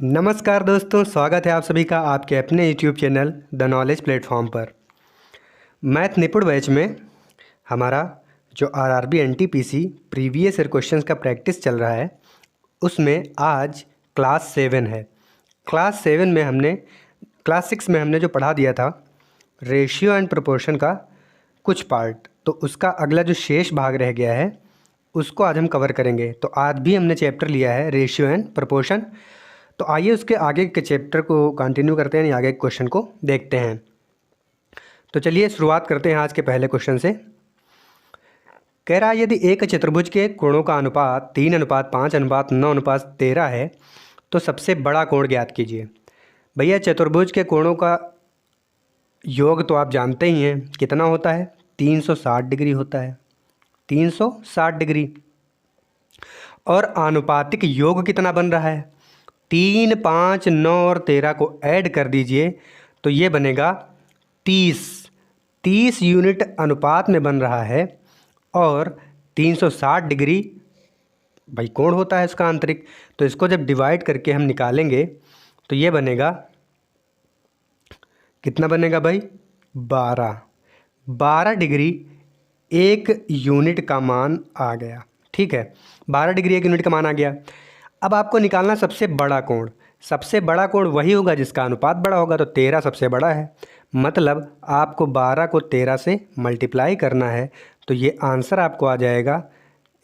नमस्कार दोस्तों, स्वागत है आप सभी का आपके अपने YouTube channel the knowledge platform पर। मैथ निपुण बैच में हमारा जो RRB NTPC previous year questions का प्रैक्टिस चल रहा है, उसमें आज क्लास 7 है। क्लास 6 में हमने जो पढ़ा दिया था रेशियो एंड प्रोपोर्शन का कुछ पार्ट, तो उसका अगला जो शेष भाग रह गया है उसको आज हम कवर करेंगे। तो आज भी हमने चैप्टर लिया है रेशियो एंड प्रोपोर्शन। तो आइए उसके आगे के चैप्टर को कंटिन्यू करते हैं, आगे के क्वेश्चन को देखते हैं। तो चलिए शुरुआत करते हैं आज के पहले क्वेश्चन से। कह रहा है यदि एक चतुर्भुज के कोणों का अनुपात 3:5:9:13 है तो सबसे बड़ा कोण ज्ञात कीजिए। भैया चतुर्भुज के कोणों का योग तो आप जानते ही हैं कितना होता है, 360 डिग्री होता है, 360 डिग्री। और आनुपातिक योग कितना बन रहा है, 3, 5, 9 और 13 को ऐड कर दीजिए तो ये बनेगा 30 यूनिट अनुपात में बन रहा है। और 360 डिग्री भाई कोण होता है इसका आंतरिक, तो इसको जब डिवाइड करके हम निकालेंगे तो ये बनेगा, कितना बनेगा भाई, 12 डिग्री एक यूनिट का मान आ गया। ठीक है, 12 डिग्री एक यूनिट का मान आ गया। अब आपको निकालना सबसे बड़ा कोण। सबसे बड़ा कोण वही होगा जिसका अनुपात बड़ा होगा, तो 13 सबसे बड़ा है, मतलब आपको 12 को 13 से मल्टीप्लाई करना है। तो ये आंसर आपको आ जाएगा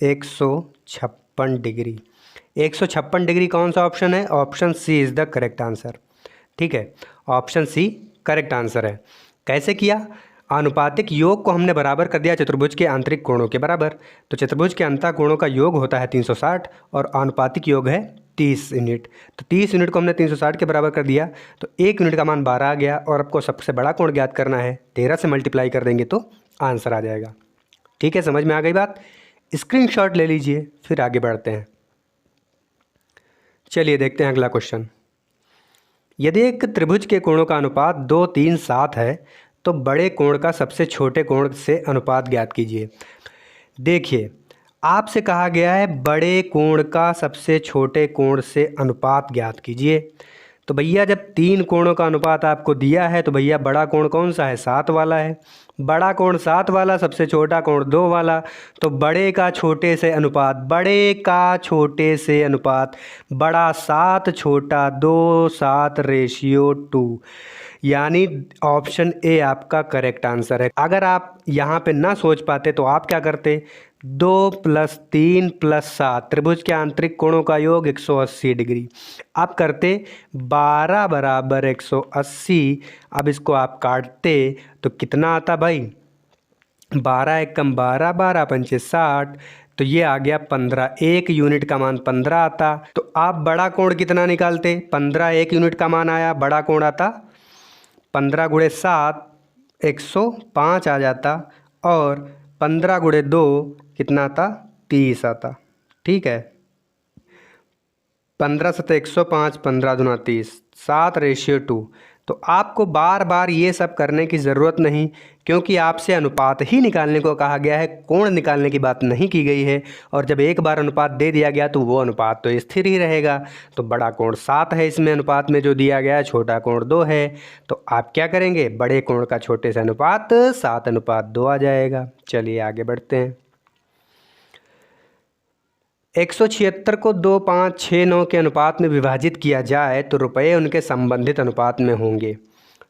156 डिग्री। 156 डिग्री कौन सा ऑप्शन है, option C is the correct answer. ठीक है, ऑप्शन सी करेक्ट आंसर है। कैसे किया, आनुपातिक योग को हमने बराबर कर दिया चतुर्भुज के आंतरिक कोणों के बराबर। तो चतुर्भुज के अंतः कोणों का योग होता है 360 और आनुपातिक योग है 30 यूनिट। तो 30 यूनिट को हमने 360 के बराबर कर दिया तो एक यूनिट का मान 12 आ गया। और आपको सबसे बड़ा कोण ज्ञात करना है, 13 से मल्टीप्लाई कर देंगे तो आंसर आ जाएगा। ठीक है, समझ में आ गई बात। स्क्रीनशॉट ले लीजिए, फिर आगे बढ़ते हैं। चलिए देखते हैं अगला क्वेश्चन। यदि एक त्रिभुज के कोणों का अनुपात 2, 3, 7 है तो बड़े कोण का सबसे छोटे कोण से अनुपात ज्ञात कीजिए। देखिए, आपसे कहा गया है बड़े कोण का सबसे छोटे कोण से अनुपात ज्ञात कीजिए। तो भैया जब 3 कोणों का अनुपात आपको दिया है तो भैया बड़ा कोण कौन सा है, 7 वाला है। बड़ा कोण 7 वाला, सबसे छोटा कोण 2 वाला। तो बड़े का छोटे से अनुपात, बड़े का छोटे से अनुपात, बड़ा 7 छोटा 2 7:2, यानी ऑप्शन ए आपका करेक्ट आंसर है। अगर आप यहाँ पे ना सोच पाते तो आप क्या करते, 2 + 3 + 7 त्रिभुज के आंतरिक कोणों का योग 180 डिग्री। आप करते 12 = 180। अब इसको आप काटते तो कितना आता भाई, 12 एकम 12, 12 पंचे 60, तो ये आ गया 15। एक यूनिट का मान 15 आता। तो आप बड़ा कोण कितना निकालते, 15 एक यूनिट का मान आया, बड़ा कोण आता 15 × 7 105 आ जाता। और 15 × 2 कितना आता, 30 आता। ठीक है, 15 × 7 105, 15 × 2 30, 7:2। तो आपको बार बार ये सब करने की ज़रूरत नहीं, क्योंकि आपसे अनुपात ही निकालने को कहा गया है, कोण निकालने की बात नहीं की गई है। और जब एक बार अनुपात दे दिया गया तो वो अनुपात तो स्थिर ही रहेगा। तो बड़ा कोण 7 है इसमें अनुपात में जो दिया गया है, छोटा कोण 2 है। तो आप क्या करेंगे, बड़े कोण का छोटे से अनुपात 7:2 आ जाएगा। चलिए आगे बढ़ते हैं। 176 को 2, 5, 6, 9 के अनुपात में विभाजित किया जाए तो रुपये उनके संबंधित अनुपात में होंगे।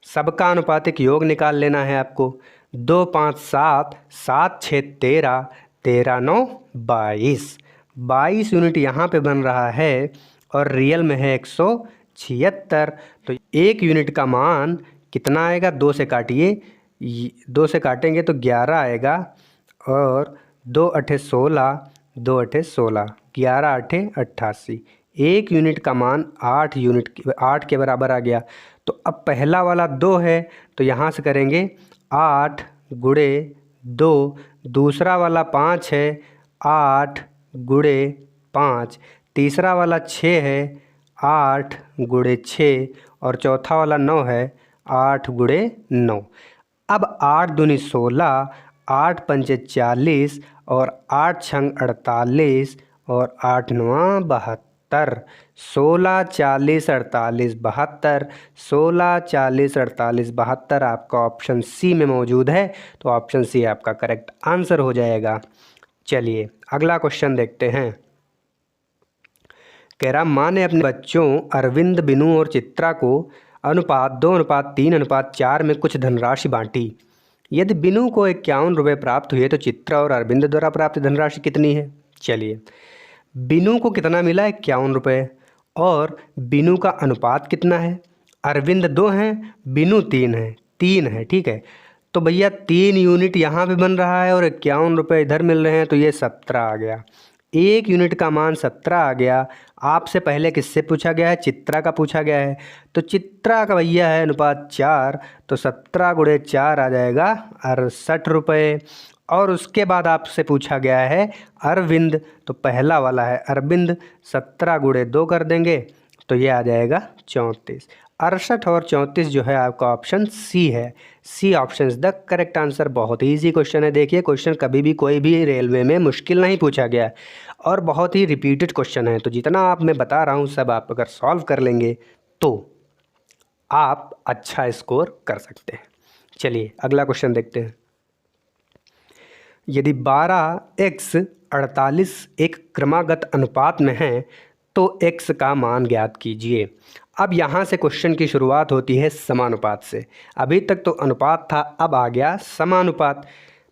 सबका अनुपातिक योग निकाल लेना है आपको। 2, 5, 7, 7, 6, 13, 13, 9, 22 यूनिट यहाँ पे बन रहा है और रियल में है 176। तो एक यूनिट का मान कितना आएगा, 2 से काटिए, 2 से काटेंगे तो 11 आएगा। और 2 8 16, 2 8 16, 11 8 88। एक यूनिट का मान 8 के बराबर आ गया। तो अब पहला वाला 2 है तो यहाँ से करेंगे 8 × 2। दूसरा वाला 5 है, 8 × 5। तीसरा वाला 6 है, 8 × 6। और चौथा वाला 9 है, 8 × 9। अब 8 दूनी 16, 8 पंचे 40 और 8 छंग 48 और 8 9 72। 72, 16, 40, 48, 72, 16, 40, 48, 72 आपका ऑप्शन सी में मौजूद है। तो ऑप्शन सी आपका करेक्ट आंसर हो जाएगा। चलिए अगला क्वेश्चन देखते हैं। कह रहा माँ ने अपने बच्चों अरविंद, बिनू और चित्रा को अनुपात 2:3:4 में कुछ धनराशि बांटी। यदि बिनू को 51 रुपये प्राप्त हुए तो चित्रा और अरविंद द्वारा प्राप्त धनराशि कितनी है। चलिए, बिनू को कितना मिला, 51 रुपये, और बिनू का अनुपात कितना है, अरविंद 2 हैं, बिनू 3 है, 3 है, ठीक है। तो भैया 3 यूनिट यहाँ पे बन रहा है और 51 रुपये इधर मिल रहे हैं, तो ये 17 आ गया। 1 यूनिट का मान 17 आ गया। आपसे पहले किससे पूछा गया है, चित्रा का पूछा गया है। तो चित्रा का भैया है अनुपात 4, तो 17 गुणे 4 आ जाएगा 68 रुपये। और उसके बाद आपसे पूछा गया है अरविंद, तो पहला वाला है अरविंद, 17 गुणे 2 कर देंगे तो ये आ जाएगा 34। 68 और 34 जो है आपका ऑप्शन सी है। C option is the correct answer. बहुत ही ईजी क्वेश्चन है। देखिए क्वेश्चन कभी भी कोई भी रेलवे में मुश्किल नहीं पूछा गया है और बहुत ही रिपीटेड क्वेश्चन है। तो जितना आप मैं बता रहा हूँ सब आप अगर सॉल्व कर लेंगे तो आप अच्छा स्कोर कर सकते हैं। चलिए अगला क्वेश्चन देखते हैं। यदि 12x 48 एक क्रमागत अनुपात में है तो x का मान ज्ञात कीजिए। अब यहाँ से क्वेश्चन की शुरुआत होती है समानुपात से। अभी तक तो अनुपात था, अब आ गया समानुपात।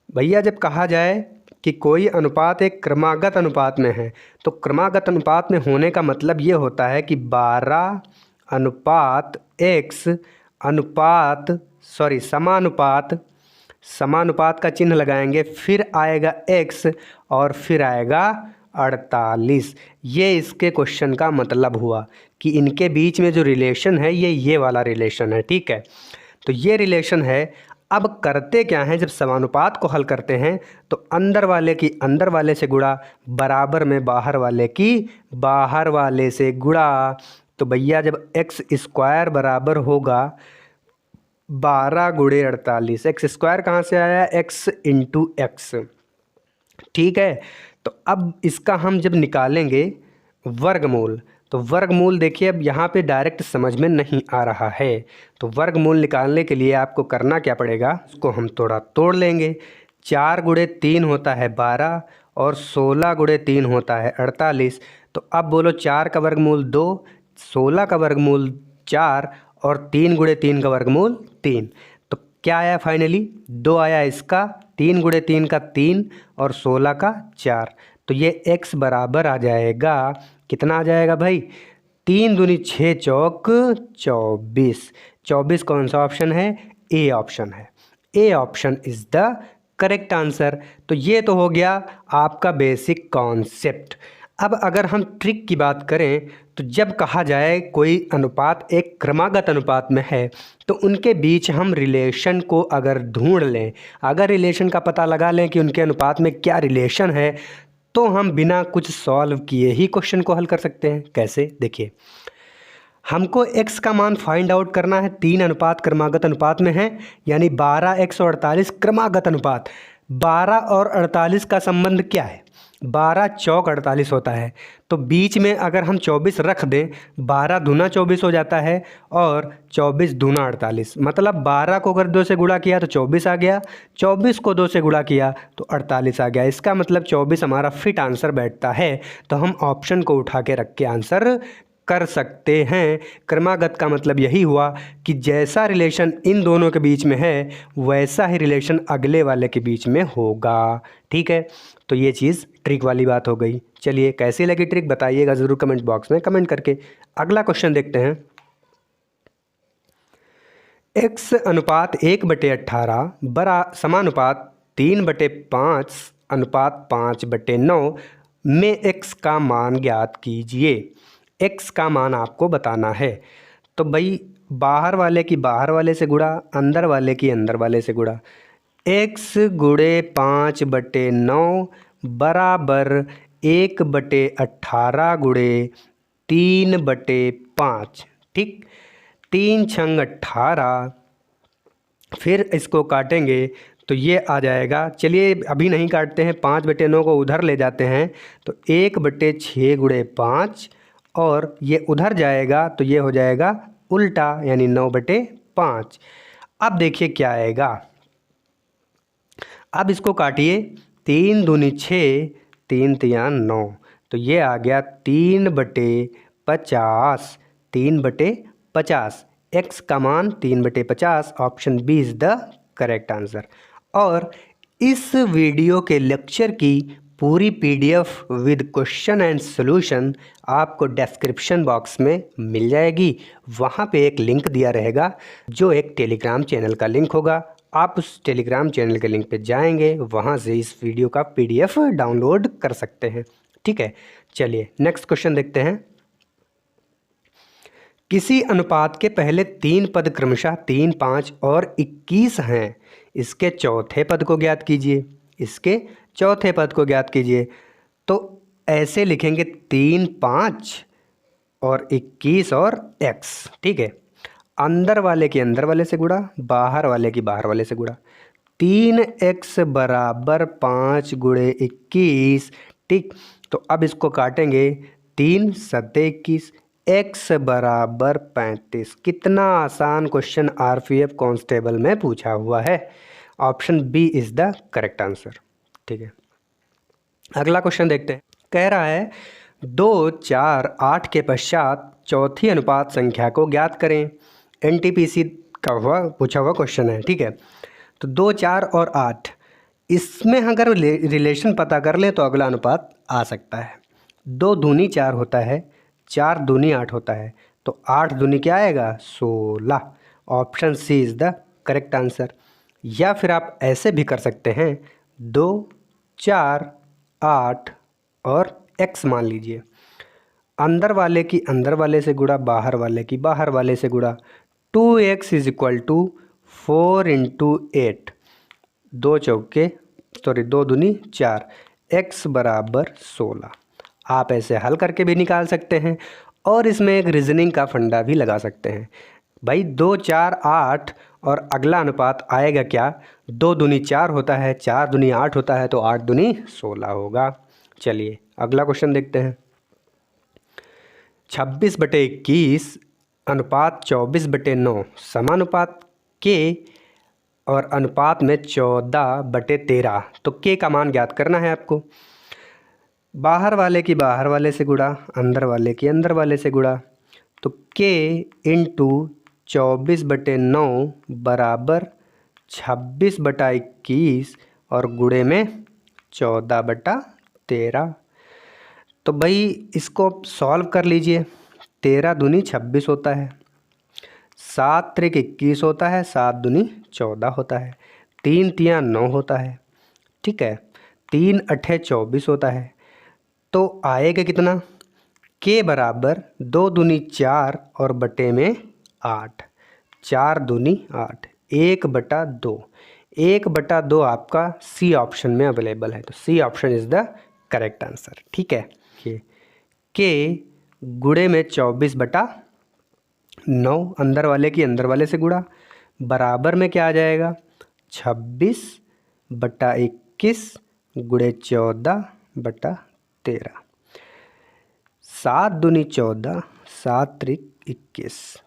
भैया जब कहा जाए कि कोई अनुपात एक क्रमागत अनुपात में है तो क्रमागत अनुपात में होने का मतलब ये होता है कि 12 अनुपात x अनुपात समानुपात का चिन्ह लगाएंगे, फिर आएगा x और फिर आएगा 48। ये इसके क्वेश्चन का मतलब हुआ कि इनके बीच में जो रिलेशन है ये वाला रिलेशन है, ठीक है। तो ये रिलेशन है। अब करते क्या हैं, जब समानुपात को हल करते हैं तो अंदर वाले की अंदर वाले से गुणा, बराबर में बाहर वाले की बाहर वाले से गुणा। तो भैया जब x स्क्वायर बराबर होगा 12 गुणे 48, एक्स स्क्वायर कहाँ से आया, x इंटू एक्स, ठीक है। तो अब इसका हम जब निकालेंगे वर्गमूल, तो वर्गमूल देखिए अब यहाँ पे डायरेक्ट समझ में नहीं आ रहा है। तो वर्गमूल निकालने के लिए आपको करना क्या पड़ेगा, उसको हम थोड़ा तोड़ लेंगे। 4 गुणे 3 होता है 12 और 16 गुणे 3 होता है 48। तो अब बोलो 4 का वर्गमूल 2, 16 का वर्गमूल 4 और 3 गुणे 3 का वर्गमूल 3। तो क्या आया फाइनली, 2 आया इसका, 3 गुणे 3 का 3 और 16 का 4। तो ये x बराबर आ जाएगा, कितना आ जाएगा भाई, 3 दूनी 6 चौक 24। 24 कौन सा ऑप्शन है, ए ऑप्शन है। A option is the correct answer. तो ये तो हो गया आपका बेसिक कॉन्सेप्ट। अब अगर हम ट्रिक की बात करें तो जब कहा जाए कोई अनुपात एक क्रमागत अनुपात में है तो उनके बीच हम रिलेशन को अगर ढूंढ लें, अगर रिलेशन का पता लगा लें कि उनके अनुपात में क्या रिलेशन है, तो हम बिना कुछ सॉल्व किए ही क्वेश्चन को हल कर सकते हैं। कैसे, देखिए हमको x का मान फाइंड आउट करना है। 3 अनुपात क्रमागत अनुपात में है, यानी 12x और 48 क्रमागत अनुपात। 12 और 48 का संबंध क्या है, 12 चौक 48 होता है। तो बीच में अगर हम 24 रख दें, 12 दूना 24 हो जाता है और 24 दूना 48। मतलब 12 को अगर 2 से गुणा किया तो 24 आ गया, 24 को 2 से गुणा किया तो 48 आ गया। इसका मतलब 24 हमारा फिट आंसर बैठता है। तो हम ऑप्शन को उठा के रख के आंसर कर सकते हैं। क्रमागत का मतलब यही हुआ कि जैसा रिलेशन इन दोनों के बीच में है वैसा ही रिलेशन अगले वाले के बीच में होगा, ठीक है। तो ये चीज़ ट्रिक वाली बात हो गई। चलिए कैसी लगी ट्रिक बताइएगा ज़रूर कमेंट बॉक्स में कमेंट करके। अगला क्वेश्चन देखते हैं। x अनुपात 1/18 बरा समानुपात 3/5 अनुपात 5/9 में x का मान ज्ञात कीजिए। x का मान आपको बताना है। तो भाई बाहर वाले की बाहर वाले से गुणा, अंदर वाले की अंदर वाले से गुणा। x गुणे 5/9 बराबर 1/18 गुणे 3/5, ठीक। 3 छंग 18, फिर इसको काटेंगे तो ये आ जाएगा। चलिए अभी नहीं काटते हैं, 5/9 को उधर ले जाते हैं तो 1/6 गुणे 5 और ये उधर जाएगा तो ये हो जाएगा उल्टा, यानी 9/5। अब देखिए क्या आएगा, अब इसको काटिए, 3 दूनी 6, 3 तियां 9, तो ये आ गया 3/50, 3/50। एक्स का मान 3/50, option B is the correct answer. और इस वीडियो के लेक्चर की पूरी PDF with question and solution आपको डिस्क्रिप्शन बॉक्स में मिल जाएगी। वहाँ पे एक लिंक दिया रहेगा जो एक टेलीग्राम चैनल का लिंक होगा। आप उस टेलीग्राम चैनल के लिंक पे जाएंगे, वहाँ से इस वीडियो का पीडीएफ डाउनलोड कर सकते हैं। ठीक है, चलिए नेक्स्ट क्वेश्चन देखते हैं। किसी अनुपात के पहले 3 पद क्रमशः 3, 5 और 21 हैं। इसके चौथे पद को ज्ञात कीजिए। इसके चौथे पद को ज्ञात कीजिए। तो ऐसे लिखेंगे 3, 5 और 21 और x। ठीक है, अंदर वाले के अंदर वाले से गुणा, बाहर वाले की बाहर वाले से गुणा। 3x बराबर 5 गुणे 21। ठीक, तो अब इसको काटेंगे, 3 सत्ते 21, x बराबर 35। कितना आसान क्वेश्चन आरपीएफ कांस्टेबल में पूछा हुआ है। Option B is the correct answer. ठीक है, अगला क्वेश्चन देखते हैं। कह रहा है 2, 4, 8 के पश्चात चौथी अनुपात संख्या को ज्ञात करें। एनटीपीसी का पूछा हुआ क्वेश्चन है। ठीक है, तो 2, 4 और 8, इसमें अगर रिलेशन पता कर लें तो अगला अनुपात आ सकता है। 2 दूनी 4 होता है, 4 दूनी 8 होता है, तो 8 दूनी क्या आएगा, 16। Option C is the correct answer. या फिर आप ऐसे भी कर सकते हैं, 2, 4, 8 और x मान लीजिए। अंदर वाले की अंदर वाले से गुणा, बाहर वाले की बाहर वाले से गुणा। 2x इज इक्वल टू 4 × 8, 2 दूनी 4, x बराबर 16। आप ऐसे हल करके भी निकाल सकते हैं और इसमें एक रीजनिंग का फंडा भी लगा सकते हैं। भाई 2, 4, 8 और अगला अनुपात आएगा क्या, 2 दूनी 4 होता है, 4 दूनी 8 होता है, तो 8 दूनी 16 होगा। चलिए अगला क्वेश्चन देखते हैं। 26/21 अनुपात 24/9 समानुपात के और अनुपात में 14/13। तो के का मान ज्ञात करना है आपको। बाहर वाले की बाहर वाले से गुणा, अंदर वाले की अंदर वाले से गुणा, तो के इंटू 24/9 बराबर 26/21 और गुणे में 14/13। तो भाई इसको सॉल्व कर लीजिए। 13 दूनी 26 होता है, 7 त्रिक 21 होता है, 7 दूनी 14 होता है, 3 तियां 9 होता है। ठीक है, 3 अठे 24 होता है। तो आएगा कितना, के बराबर 2 दूनी 4 और बटे में 8, 4 दूनी 8, 1/2। 1/2 आपका सी ऑप्शन में अवेलेबल है, तो C option is the correct answer. ठीक है, के गुणे में 24/9, अंदर वाले की अंदर वाले से गुणा, बराबर में क्या आ जाएगा, 26/21 गुणे 14/13। 7 दूनी 14, 7 त्रिक 21,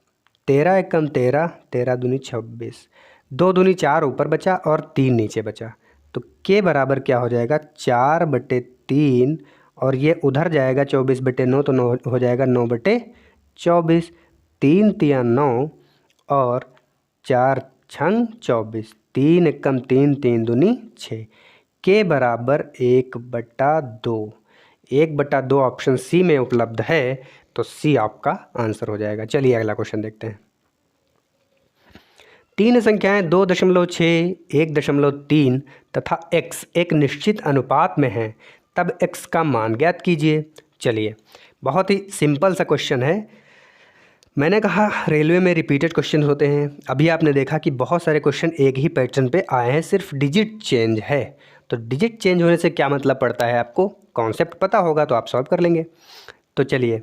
13 एकम 13, 13 दूनी 26, 2 दूनी 4 ऊपर बचा और 3 नीचे बचा, तो के बराबर क्या हो जाएगा, 4/3 और ये उधर जाएगा 24/9, तो 9 हो जाएगा 9/24। 3 तियां 9 और 4 छंग 24, 3 एकम 3, 3 दूनी 6, के बराबर 1/2। 1/2 ऑप्शन सी में उपलब्ध है, तो सी आपका आंसर हो जाएगा। चलिए अगला क्वेश्चन देखते हैं। 3 संख्याएं 2.6, 1.3 तथा x एक निश्चित अनुपात में हैं, तब x का मान ज्ञात कीजिए। चलिए बहुत ही सिंपल सा क्वेश्चन है। मैंने कहा रेलवे में रिपीटेड क्वेश्चन होते हैं। अभी आपने देखा कि बहुत सारे क्वेश्चन एक ही पैटर्न पे आए हैं, सिर्फ डिजिट चेंज है। तो डिजिट चेंज होने से क्या मतलब पड़ता है, आपको कॉन्सेप्ट पता होगा तो आप सॉल्व कर लेंगे। तो चलिए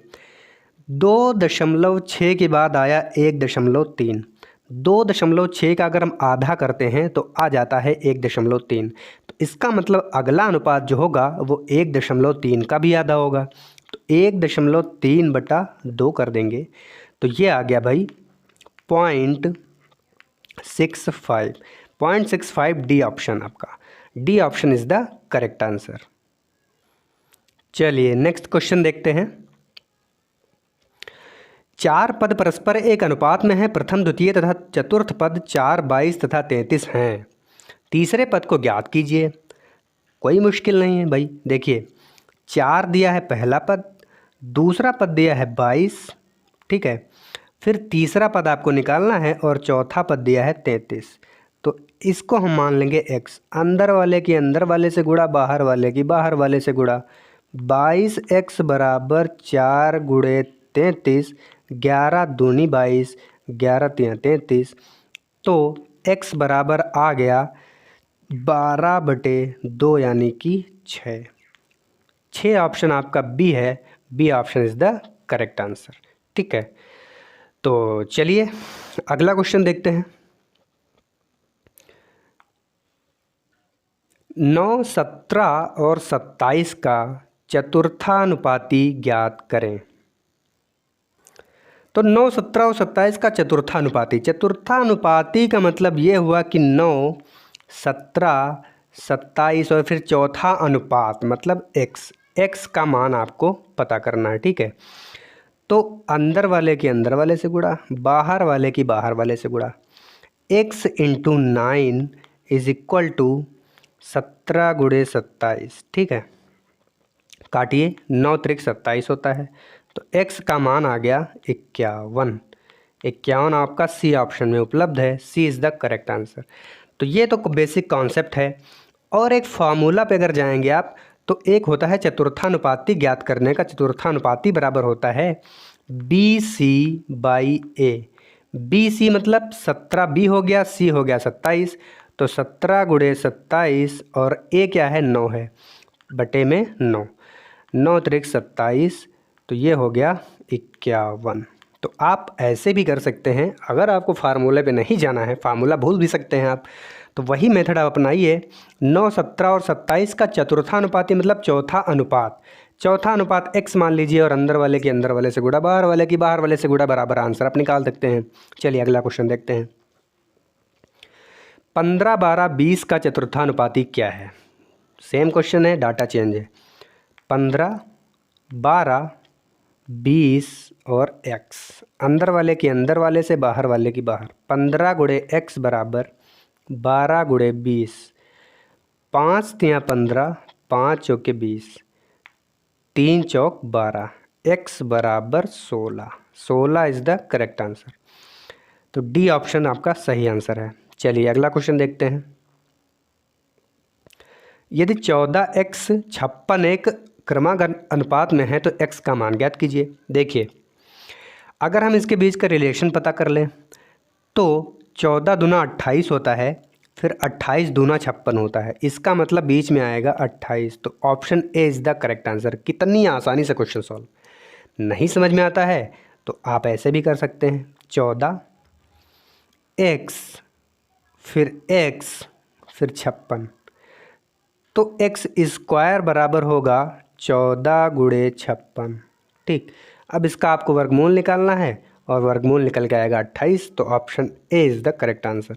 2.6 के बाद आया 1.3, 2.6 का अगर हम आधा करते हैं तो आ जाता है 1.3। तो इसका मतलब अगला अनुपात जो होगा वो 1.3 का भी आधा होगा। तो 1.3/2 कर देंगे तो ये आ गया भाई 0.65। 0.65 डी ऑप्शन आपका, D option is the correct answer. चलिए नेक्स्ट क्वेश्चन देखते हैं। 4 पद परस्पर एक अनुपात में है, प्रथम द्वितीय तथा चतुर्थ पद 4, 22 तथा 33 हैं। तीसरे पद को ज्ञात कीजिए। कोई मुश्किल नहीं है भाई, देखिए 4 दिया है पहला पद, दूसरा पद दिया है 22, ठीक है, फिर तीसरा पद आपको निकालना है और चौथा पद दिया है 33। तो इसको हम मान लेंगे x, अंदर वाले की अंदर वाले से गुणा, बाहर वाले की बाहर वाले से गुणा। 22x बराबर 4 गुणे 33, 11 दूनी 22, 11 तिया 33, तो x बराबर आ गया 12/2 यानी कि 6। 6 ऑप्शन आपका बी है, B option is the correct answer, ठीक है। तो चलिए अगला क्वेश्चन देखते हैं। 9, 17 और 27 का चतुर्थानुपाती ज्ञात करें। तो 9, 17 और 27 का चतुर्थानुपाती, चतुर्थानुपाती का मतलब ये हुआ कि 9, 17, 27 और फिर चौथा अनुपात मतलब x का मान आपको पता करना है, ठीक है। तो अंदर वाले के अंदर वाले से गुणा, बाहर वाले की बाहर वाले से गुणा। x × 9 इज इक्वल टू 17 गुणे 27, ठीक है। काटिए, 9 त्रिक 27 होता है, तो x का मान आ गया 51। 51 आपका सी ऑप्शन में उपलब्ध है, सी इज़ द करेक्ट आंसर। तो ये तो बेसिक कॉन्सेप्ट है। और एक फार्मूला पे अगर जाएंगे आप तो एक होता है चतुर्थानुपाती ज्ञात करने का। चतुर्थानुपाती बराबर होता है BC/A। BC मतलब 17, B हो गया, C हो गया 27, तो 17 गुणे 27 और A क्या है 9 है, बटे में 9, 9 त्रिक 27, तो ये हो गया 51। तो आप ऐसे भी कर सकते हैं, अगर आपको फार्मूले पे नहीं जाना है, फार्मूला भूल भी सकते हैं आप, तो वही मेथड आप अपनाइए। 9, 17 और 27 का चतुर्थानुपाती मतलब चौथा अनुपात, चौथा अनुपात x मान लीजिए और अंदर वाले के अंदर वाले से गुणा, बाहर वाले की बाहर वाले से गुणा, बराबर आंसर आप निकाल सकते हैं। चलिए अगला क्वेश्चन देखते हैं। 15, 12, 20 का चतुर्थानुपाती क्या है। सेम क्वेश्चन है, डाटा चेंज है। 15, 12, 20 और x, अंदर वाले के अंदर वाले से बाहर वाले की बाहर। 15 गुणे x बराबर 12 गुणे 20, 5 तिया 15, 5 चौके 20, 3 चौक 12, x बराबर 16। 16 इज़ द करेक्ट आंसर। तो डी ऑप्शन आपका सही आंसर है। चलिए अगला क्वेश्चन देखते हैं। यदि 14x 56 एक क्रमागत अनुपात में है तो x का मान ज्ञात कीजिए। देखिए अगर हम इसके बीच का रिलेशन पता कर लें तो 14 दूना 28 होता है, फिर 28 दूना 56 होता है, इसका मतलब बीच में आएगा 28। तो option A is the correct answer. कितनी आसानी से क्वेश्चन सॉल्व। नहीं समझ में आता है तो आप ऐसे भी कर सकते हैं, 14x फिर x फिर 56, तो x स्क्वायर बराबर होगा 14 गुणे 56, ठीक। अब इसका आपको वर्गमूल निकालना है और वर्गमूल निकल के आएगा 28, तो option A is the correct answer.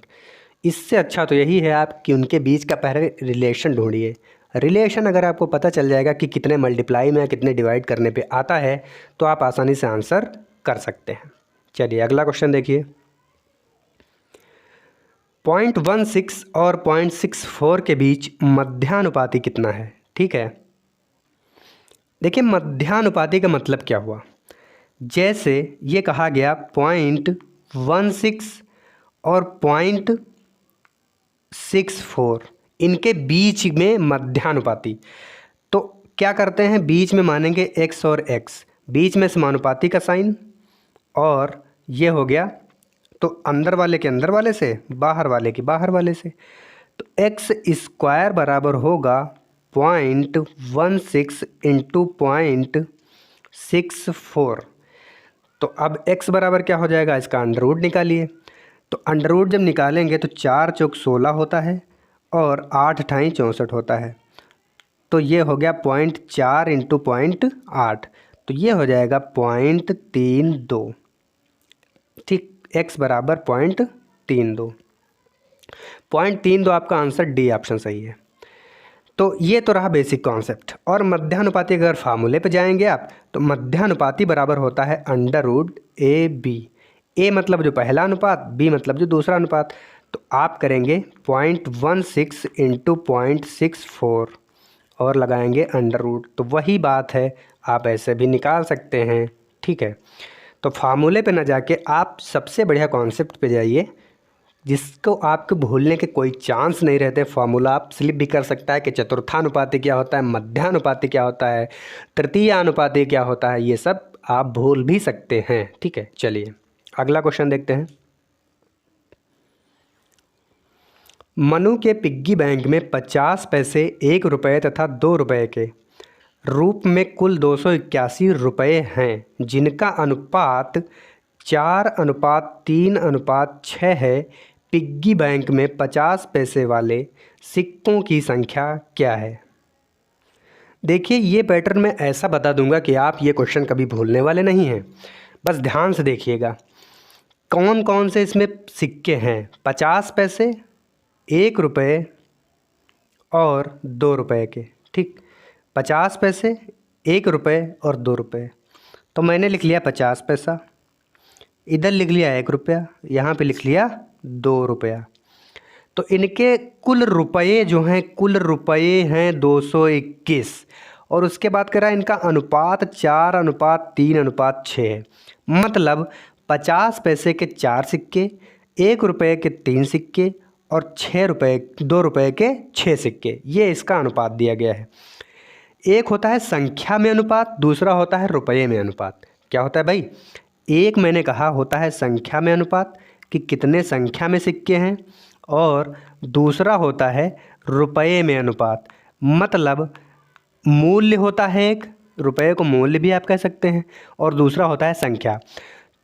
इससे अच्छा तो यही है आप कि उनके बीच का पहले रिलेशन ढूंढिए। रिलेशन अगर आपको पता चल जाएगा कि कितने मल्टीप्लाई में या कितने डिवाइड करने पे आता है तो आप आसानी से आंसर कर सकते हैं। चलिए अगला क्वेश्चन देखिए। 0.16 और 0.64 के बीच मध्यानुपाती कितना है, ठीक है। देखिए मध्यानुपाती का मतलब क्या हुआ, जैसे ये कहा गया 0.16 और 0.64 इनके बीच में मध्यानुपाती, तो क्या करते हैं बीच में मानेंगे x और x, बीच में समानुपाती का साइन, और ये हो गया तो अंदर वाले के अंदर वाले से बाहर वाले के बाहर वाले से, तो x स्क्वायर बराबर होगा 0.16 इंटू 0.64। तो अब x बराबर क्या हो जाएगा, इसका अंडर रूट निकालिए। तो अंडर रूट जब निकालेंगे तो 4 चौक 16 होता है और 8 ठाई 64 होता है, तो ये हो गया 0.4 इंटू 0.8, तो तो ये हो जाएगा 0.32। ठीक, x बराबर 0.32। 0.32 आपका आंसर डी ऑप्शन सही है। तो ये तो रहा बेसिक कॉन्सेप्ट। और मध्यानुपाती अगर फार्मूले पे जाएंगे आप, तो मध्यानुपाती बराबर होता है √AB। ए मतलब जो पहला अनुपात, बी मतलब जो दूसरा अनुपात। तो आप करेंगे 0.16 इंटू 0.64 और लगाएंगे √ तो वही बात है, आप ऐसे भी निकाल सकते हैं। ठीक है, तो फार्मूले पे ना जाके आप सबसे बढ़िया कॉन्सेप्ट पे जाइए, जिसको आपको भूलने के कोई चांस नहीं रहते। फार्मूला आप स्लिप भी कर सकता है कि चतुर्थानुपाती क्या होता है, मध्यानुपाती क्या होता है, तृतीयानुपाती क्या होता है, ये सब आप भूल भी सकते हैं। ठीक है, चलिए अगला क्वेश्चन देखते हैं। मनु के पिग्गी बैंक में 50 पैसे, 1 रुपये तथा 2 रुपये के रूप में कुल 281 रुपये हैं, जिनका अनुपात 4:3:6 है। पिग्गी बैंक में 50 पैसे वाले सिक्कों की संख्या क्या है? देखिए, ये पैटर्न मैं ऐसा बता दूंगा कि आप ये क्वेश्चन कभी भूलने वाले नहीं हैं। बस ध्यान से देखिएगा कौन कौन से इसमें सिक्के हैं। 50 पैसे, 1 रुपये और 2 रुपये के। ठीक, 50 पैसे, 1 रुपये और 2 रुपये। तो मैंने लिख लिया 50 पैसा, इधर लिख लिया 1 रुपया, यहाँ पे लिख लिया 2 रुपया। तो इनके कुल रुपये जो हैं, कुल रुपये हैं 221। और उसके बाद करा इनका अनुपात 4:3:6 है। मतलब 50 पैसे के 4 सिक्के, 1 रुपये के 3 सिक्के और 2 रुपये के 6 सिक्के, ये इसका अनुपात दिया गया है। एक होता है संख्या में अनुपात, दूसरा होता है रुपये में अनुपात। क्या होता है भाई? एक मैंने कहा होता है संख्या में अनुपात कि कितने संख्या में सिक्के हैं, और दूसरा होता है रुपये में अनुपात, मतलब मूल्य होता है एक, रुपये को मूल्य भी आप कह सकते हैं, और दूसरा होता है संख्या।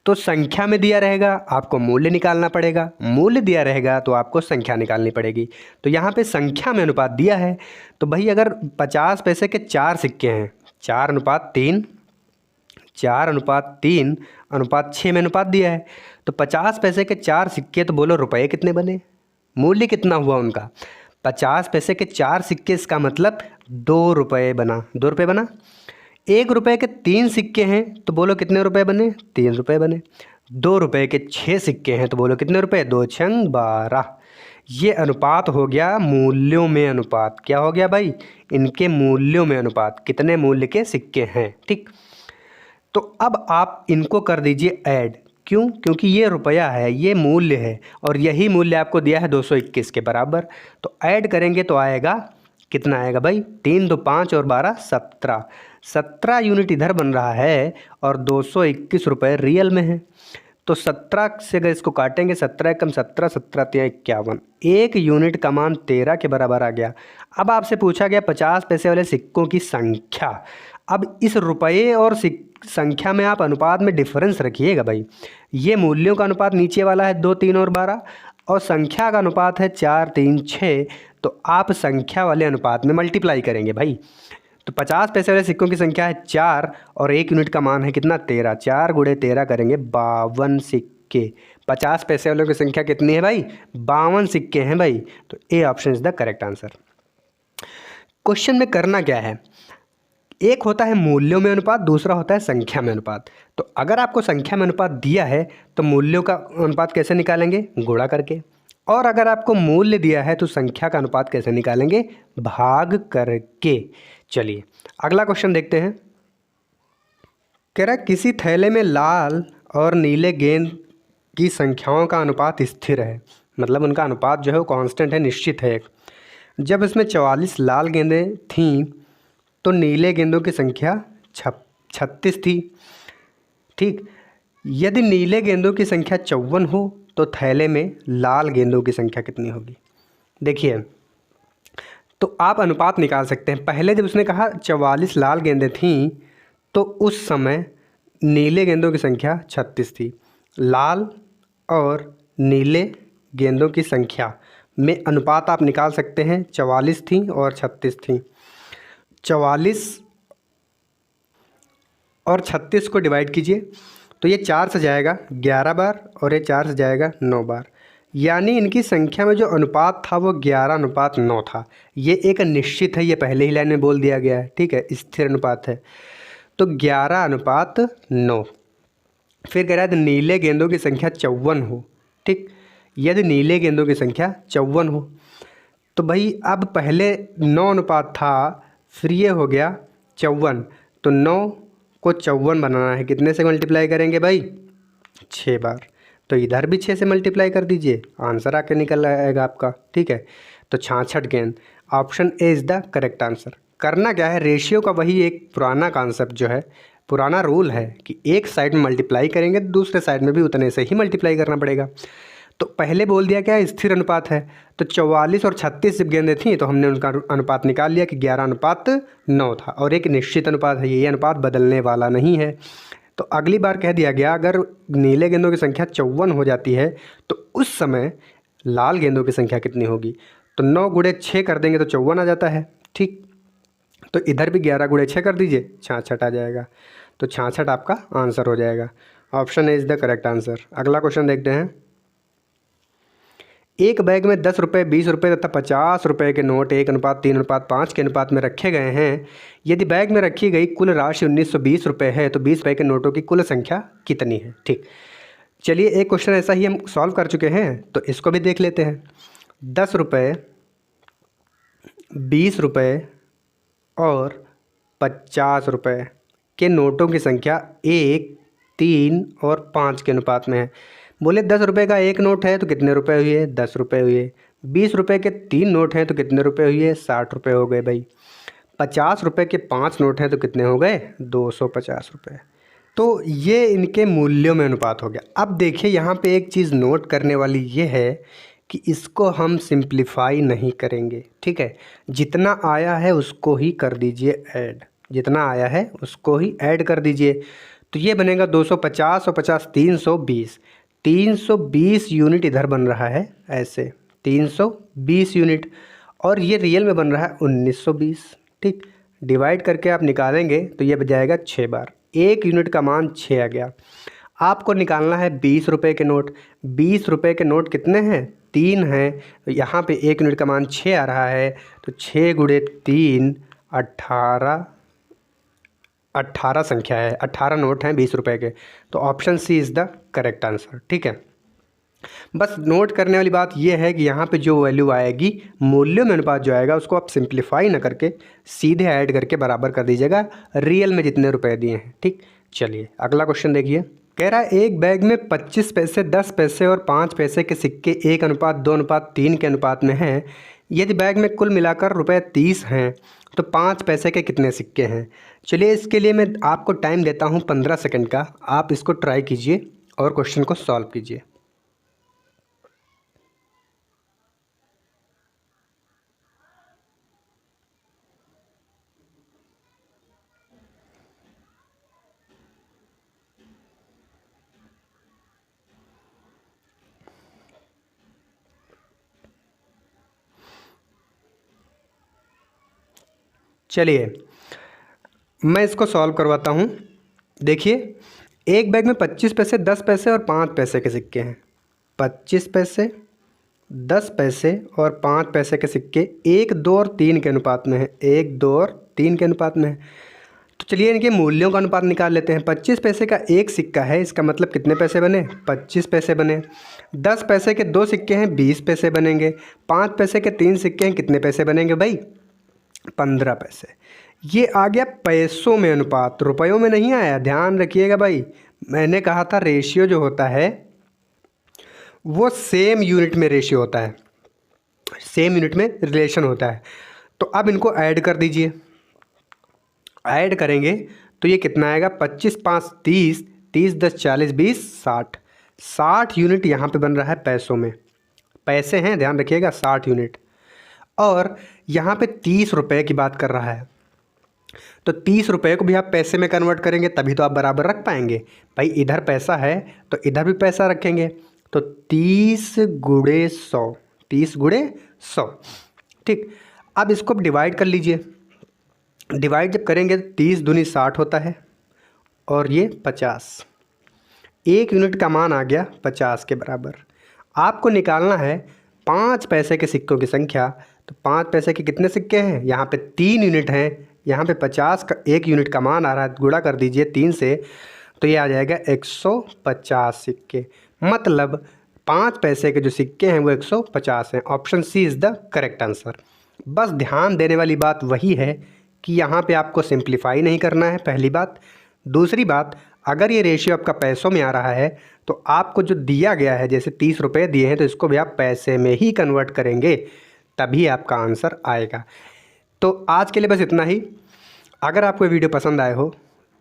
तो संख्या में दिया रहेगा आपको मूल्य निकालना पड़ेगा, मूल्य दिया रहेगा तो आपको संख्या निकालनी पड़ेगी। तो यहाँ पे संख्या में अनुपात दिया है। तो भाई अगर 50 पैसे के 4 सिक्के हैं, 4:3, 4:3:6 में अनुपात दिया है। तो 50 पैसे के 4 सिक्के, तो बोलो रुपये कितने बने, मूल्य कितना हुआ उनका? 50 पैसे के 4 सिक्के, इसका मतलब 2 रुपये बना, 2 रुपये बना। 1 रुपये के 3 सिक्के हैं, तो बोलो कितने रुपए बने? 3 रुपये बने। 2 रुपये के 6 सिक्के हैं, तो बोलो कितने रुपये? 2 छंग 12। ये अनुपात हो गया मूल्यों में अनुपात। क्या हो गया भाई? इनके मूल्यों में अनुपात, कितने मूल्य के सिक्के हैं। ठीक, तो अब आप इनको कर दीजिए ऐड। क्यों? क्योंकि ये रुपया है, ये मूल्य है, और यही मूल्य आपको दिया है 221 के बराबर। तो ऐड करेंगे तो आएगा, कितना आएगा भाई? 3 2 5 और 12 17। 17 यूनिट इधर बन रहा है और 221 रुपये रियल में है। तो 17 से अगर इसको काटेंगे, 17 कम 17, 17 3 51, 1 यूनिट का मान 13 के बराबर आ गया। अब आपसे पूछा गया 50 पैसे वाले सिक्कों की संख्या। अब इस रुपये और संख्या में आप अनुपात में डिफरेंस रखिएगा भाई। ये मूल्यों का अनुपात नीचे वाला है 2 3 और 12, और संख्या का अनुपात है 4 3 6। तो आप संख्या वाले अनुपात में मल्टीप्लाई करेंगे भाई। तो 50 पैसे वाले सिक्कों की संख्या है 4 और 1 यूनिट का मान है कितना? 13। 4 × 13 करेंगे 52 सिक्के। 50 पैसे वालों की संख्या कितनी है भाई? 52 सिक्के हैं भाई। तो A option is the correct answer. Question में करना क्या है, एक होता है मूल्यों में अनुपात, दूसरा होता है संख्या में अनुपात। तो अगर आपको संख्या में अनुपात दिया है तो मूल्यों का अनुपात कैसे निकालेंगे? गुणा करके। और अगर आपको मूल्य दिया है तो संख्या का अनुपात कैसे निकालेंगे? भाग करके। चलिए अगला क्वेश्चन देखते हैं। कह रहा है किसी थैले में लाल और नीले गेंद की संख्याओं का अनुपात स्थिर है, मतलब उनका अनुपात जो है वो कांस्टेंट है, निश्चित है। जब इसमें 44 लाल गेंदें थीं तो नीले गेंदों की संख्या 36 थी। ठीक, यदि नीले गेंदों की संख्या 54 हो तो थैले में लाल गेंदों की संख्या कितनी होगी? देखिए, तो आप अनुपात निकाल सकते हैं। पहले जब उसने कहा 44 लाल गेंदें थीं तो उस समय नीले गेंदों की संख्या 36 थी। लाल और नीले गेंदों की संख्या में अनुपात आप निकाल सकते हैं। 44 थी और 36 थी। 44 और 36 को डिवाइड कीजिए तो ये 4 से जाएगा 11 बार और ये 4 से जाएगा 9 बार, यानी इनकी संख्या में जो अनुपात था वो 11:9 था। ये एक निश्चित है, ये पहले ही लाइन में बोल दिया गया है, ठीक है, स्थिर अनुपात है, तो 11:9। फिर कह रहा है नीले गेंदों की संख्या 54 हो, ठीक। यदि नीले गेंदों की संख्या 54 हो तो भाई अब पहले 9 अनुपात था, फिर ये हो गया 54, तो 9 को 54 बनाना है, कितने से मल्टीप्लाई करेंगे भाई? 6 बार। तो इधर भी 6 से मल्टीप्लाई कर दीजिए, आंसर आके निकल आएगा आपका, ठीक है। तो 66 गेंद, option A is the correct answer. करना क्या है, रेशियो का वही एक पुराना कॉन्सेप्ट जो है, पुराना रूल है कि एक साइड में मल्टीप्लाई करेंगे तो दूसरे साइड में भी उतने से ही मल्टीप्लाई करना पड़ेगा। तो पहले बोल दिया क्या, स्थिर अनुपात है, तो 44 और 36 जब गेंदें थी तो हमने उनका अनुपात निकाल लिया कि 11:9 था, और एक निश्चित अनुपात है, ये अनुपात बदलने वाला नहीं है। तो अगली बार कह दिया गया अगर नीले गेंदों की संख्या 54 हो जाती है तो उस समय लाल गेंदों की संख्या कितनी होगी? तो 9 गुणे 6 कर देंगे तो 54 आ जाता है, ठीक। तो इधर भी 11 गुणे 6 कर दीजिए, 66 आ जाएगा। तो 66 आपका आंसर हो जाएगा। Option A is the correct answer. अगला क्वेश्चन देखते हैं। एक बैग में 10 रुपये, 20 रुपये तथा 50 रुपये के नोट 1:3:5 के अनुपात में रखे गए हैं। यदि बैग में रखी गई कुल राशि 1920 रुपये है तो 20 रुपये के नोटों की कुल संख्या कितनी है? ठीक, चलिए एक क्वेश्चन ऐसा ही हम सॉल्व कर चुके हैं तो इसको भी देख लेते हैं। 10 रुपये, 20 रुपये और 50 रुपये के नोटों की संख्या 1, 3 और 5 के अनुपात में है। बोले 10 रुपये का एक नोट है तो कितने रुपए हुए? 10 रुपये हुए। 20 रुपये के 3 नोट हैं तो कितने रुपए हुए? 60 रुपये हो गए भाई। 50 रुपये के 5 नोट हैं तो कितने हो गए? 250 रुपये। तो ये इनके मूल्यों में अनुपात हो गया। अब देखिए यहाँ पे एक चीज़ नोट करने वाली ये है कि इसको हम सिंप्लीफाई नहीं करेंगे, ठीक है। जितना आया है उसको ही कर दीजिए ऐड, जितना आया है उसको ही ऐड कर दीजिए। तो ये बनेगा 250 और 50 320, 320 यूनिट इधर बन रहा है ऐसे, 320 यूनिट, और ये रियल में बन रहा है 1920, ठीक। डिवाइड करके आप निकालेंगे तो ये बजाएगा 6 बार, 1 यूनिट का मान 6 आ गया। आपको निकालना है 20 रुपये के नोट। 20 रुपये के नोट कितने हैं? 3 हैं, तो यहाँ पे 1 यूनिट का मान 6 आ रहा है, तो 6 गुणे 3 18, 18 संख्या है, 18 नोट हैं 20 रुपये के। तो option C is the correct answer, ठीक है। बस नोट करने वाली बात यह है कि यहाँ पे जो वैल्यू आएगी मूल्यों में अनुपात जो आएगा उसको आप सिंप्लीफाई ना करके सीधे ऐड करके बराबर कर दीजिएगा रियल में जितने रुपए दिए हैं, ठीक। चलिए अगला क्वेश्चन देखिए। कह रहा है एक बैग में 25 पैसे, 10 पैसे और 5 पैसे के सिक्के 1:2:3 के अनुपात में हैं। यदि बैग में कुल मिलाकर रुपये 30 हैं तो 5 पैसे के कितने सिक्के हैं? चलिए इसके लिए मैं आपको टाइम देता हूँ 15 सेकंड का, आप इसको ट्राई कीजिए और क्वेश्चन को सॉल्व कीजिए। चलिए मैं इसको सॉल्व करवाता हूँ। देखिए एक बैग में 25 पैसे, 10 पैसे और 5 पैसे के सिक्के हैं। 25 पैसे, 10 पैसे और 5 पैसे के सिक्के 1, 2 और 3 के अनुपात में है, 1, 2 और 3 के अनुपात में है। तो चलिए इनके मूल्यों का अनुपात निकाल लेते हैं। 25 पैसे का एक सिक्का है, इसका मतलब कितने पैसे बने? 25 पैसे बने। 10 पैसे के 2 सिक्के हैं, 20 पैसे बनेंगे। 5 पैसे के 3 सिक्के हैं, कितने पैसे बनेंगे भाई? 15 पैसे। ये आ गया पैसों में अनुपात, रुपयों में नहीं आया, ध्यान रखिएगा भाई। मैंने कहा था रेशियो जो होता है वो सेम यूनिट में रेशियो होता है, सेम यूनिट में रिलेशन होता है। तो अब इनको ऐड कर दीजिए, ऐड करेंगे तो ये कितना आएगा? 25 5 30, 30 10 40 20 60, 60 यूनिट यहाँ पे बन रहा है पैसों में, पैसे हैं ध्यान रखिएगा 60 यूनिट। और यहाँ पे 30 रुपये की बात कर रहा है, तो 30 रुपये को भी आप पैसे में कन्वर्ट करेंगे तभी तो आप बराबर रख पाएंगे। भाई इधर पैसा है तो इधर भी पैसा रखेंगे, तो 30 गुणे 100, 30 गुणे 100, ठीक। अब इसको डिवाइड कर लीजिए। डिवाइड जब करेंगे तो 30 दूनी 60 होता है, और ये 50। 1 यूनिट का मान आ गया 50 के बराबर। आपको निकालना है 5 पैसे के सिक्कों की संख्या। तो 5 पैसे के कितने सिक्के हैं? यहाँ पे 3 यूनिट हैं, यहाँ पे 50 का 1 यूनिट का मान आ रहा है, गुणा कर दीजिए 3 से, तो ये आ जाएगा 150 सिक्के। मतलब 5 पैसे के जो सिक्के हैं वो 150 हैं। Option C is the correct answer. बस ध्यान देने वाली बात वही है कि यहाँ पे आपको सिंप्लीफाई नहीं करना है, पहली बात। दूसरी बात, अगर ये रेशियो आपका पैसों में आ रहा है तो आपको जो दिया गया है, जैसे 30 रुपये दिए हैं, तो इसको भी आप पैसे में ही कन्वर्ट करेंगे, तभी आपका आंसर आएगा। तो आज के लिए बस इतना ही। अगर आपको ये वीडियो पसंद आए हो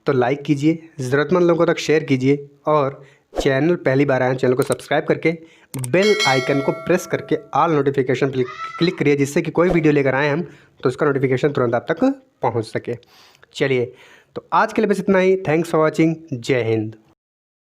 तो लाइक कीजिए, ज़रूरतमंद लोगों तक शेयर कीजिए, और चैनल पहली बार आए चैनल को सब्सक्राइब करके बेल आइकन को प्रेस करके ऑल नोटिफिकेशन क्लिक करिए, जिससे कि कोई वीडियो लेकर आए हम तो उसका नोटिफिकेशन तुरंत आप तक पहुंच सके। चलिए, तो आज के लिए बस इतना ही। Thanks for watching. जय हिंद।